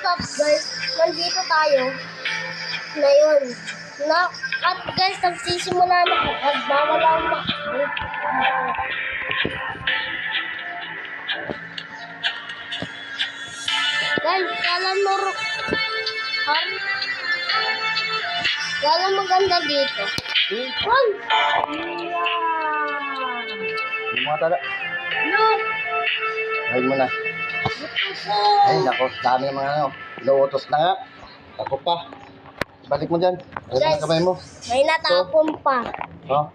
up guys, nandito tayo ngayon. At guys, nagsisimula na at bawal lang guys, kala maganda dito. Hoy! Yung mga tala. Look! Hide mo na. Ay, nako. Dami ng mga inuutos na nga. Ako pa. Balik mo dyan. Ayun Guys, ang kamay mo. may natapon pa. Oh,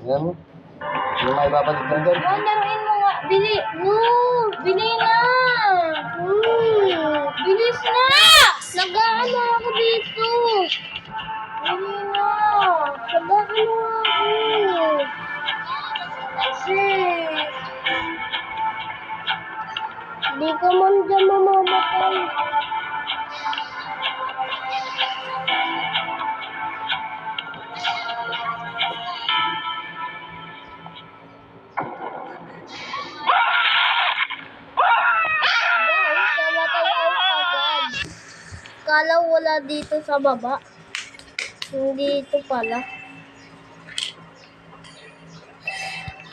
ayan mo. Hindi mo maibabalik lang dyan. Laruin mo nga. Bili. Bili na. Bilis na. Nag-ano ako dito. Bili na. Nag-ano ako. Kasi hindi ka man dyan mamamatay. Kala wala dito sa baba. Hindi ito pala.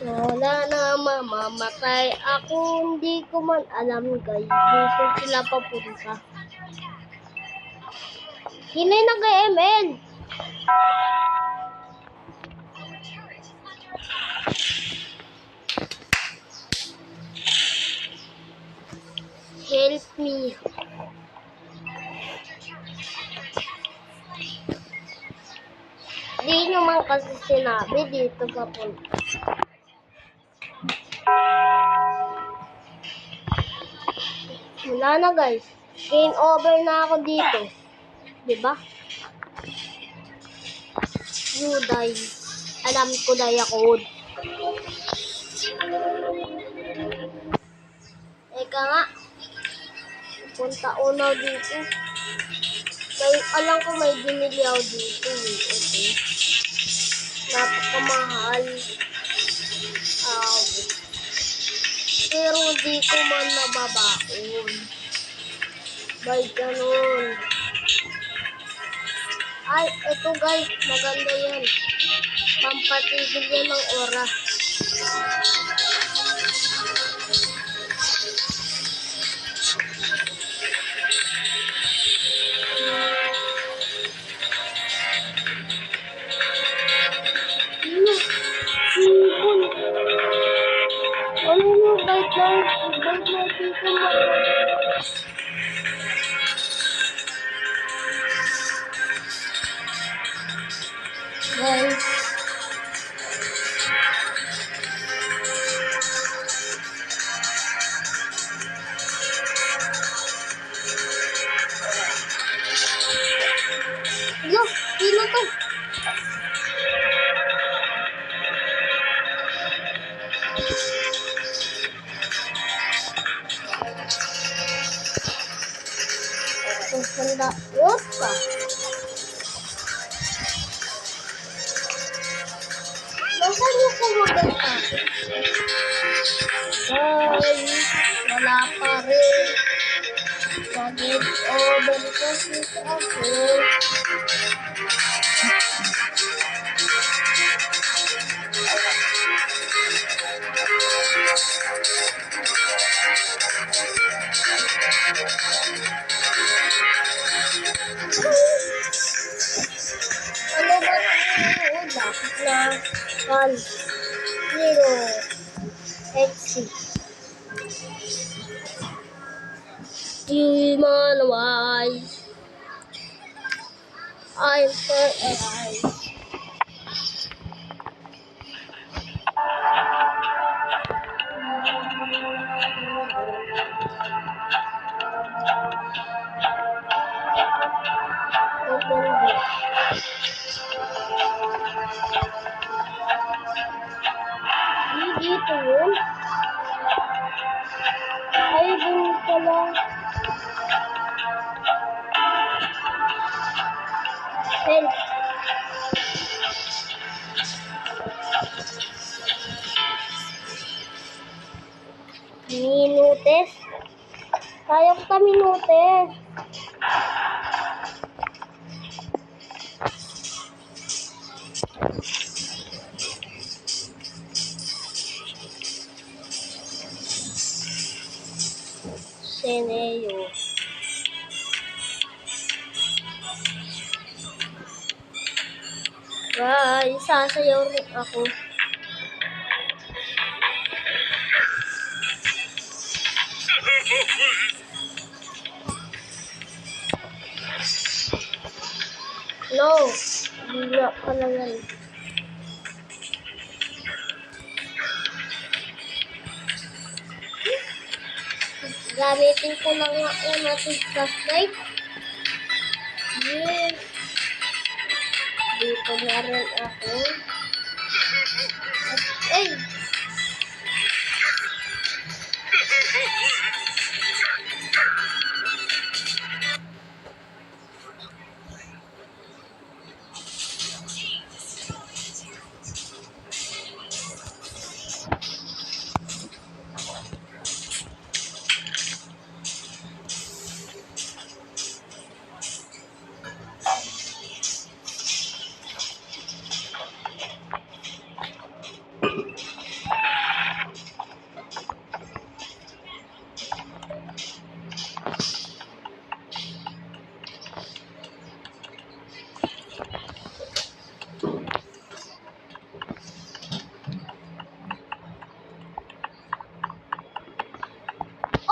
Wala na mamamatay. Ako hindi ko man alam guys. Dito sila papunta. Hinay nag-ML. Help me. Di naman kasi sinabi dito papunta. Wala na guys. Game over na ako dito. Diba? You die. Alam ko na code. Eka nga. Punta unaw dito. Alam ko may binili ako dito. Okay. Napakamahal. Pero di ko man nababaon. By ganun. Ay, ito guys. Maganda yan. Pampatigil yan ng oras. Ano yung bite lang? Bite na dito mo. Guys. Yo, sino to? Sanda. Opa. Nasaan yung kumaganda? Ay, wala pa rin. Nag-get over kasi ako. Ano ba ito? Dapat na 1, 0, exit. Demon wise. I'm for alive. Dito yun. Ay, dun pala. Help. Minutes. Sayang ka minute. Seneo. Guys, sasayaw rin ako. No, hindi nga pala yan. Gamitin ko lang nga yung natin flashlight. Yes. Dito na rin ako. Ay!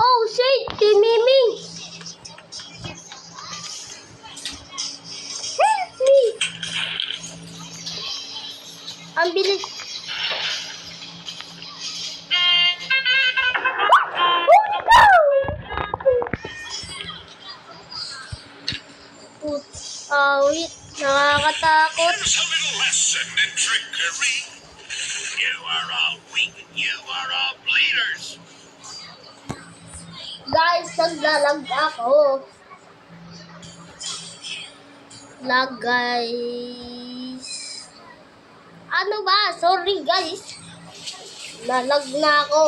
Oh, shit! Timiming! Help me! Ang bilis. Wait. Nakakatakot. Here's a little lesson in trickery. You are all weak. You are all bleeders. Guys, naglalag ako. Lag, guys. Ano ba? Sorry, guys. Nalag na ako.